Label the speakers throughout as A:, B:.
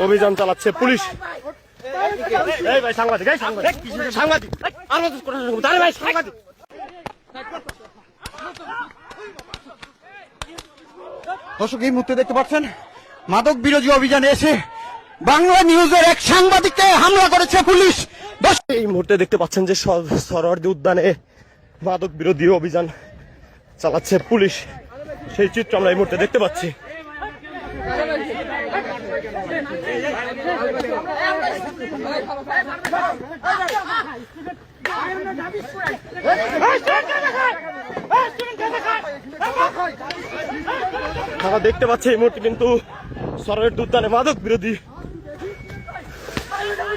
A: অভিযান চালাচ্ছে পুলিশ। এই ভাই সাংবাদিক, এই সাংবাদিক, সাংবাদিক ভাই সাংবাদিক।
B: দর্শক, এই মুহূর্তে দেখতে পাচ্ছেন মাদক বিরোধী অভিযানে এসে বাংলা নিউজের এক সাংবাদিককে হামলা করেছে পুলিশ।
A: এই মুহূর্তে দেখতে পাচ্ছেন যে সরোয়ার্দী উদ্যানে মাদক বিরোধী অভিযান চালাচ্ছে পুলিশ, সেই চিত্র আমরা এই মুহূর্তে দেখতে পাচ্ছি। আমরা দেখতে পাচ্ছি এই মুহূর্তে কিন্তু সরোয়ার্দী উদ্যানে মাদক বিরোধী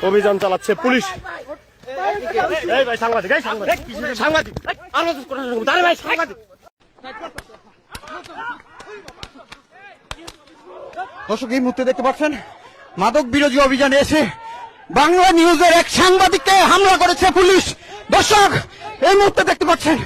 A: অভিযান চালাচ্ছে পুলিশ। এই ভাই সাংবাদিক, এই সাংবাদিক, সাংবাদিক ভাই সাংবাদিক।
B: দর্শক, এই মুহূর্তে দেখতে পাচ্ছেন মাদক বিরোধী অভিযানে এসে বাংলা নিউজের এক সাংবাদিককে হামলা করেছে পুলিশ। দর্শক, এই মুহূর্তে দেখতে পাচ্ছেন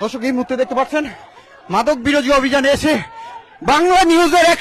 B: দর্শক, এই মুহূর্তে দেখতে পাচ্ছেন মাদক বিরোধী অভিযানে এসে বাংলা নিউজের এক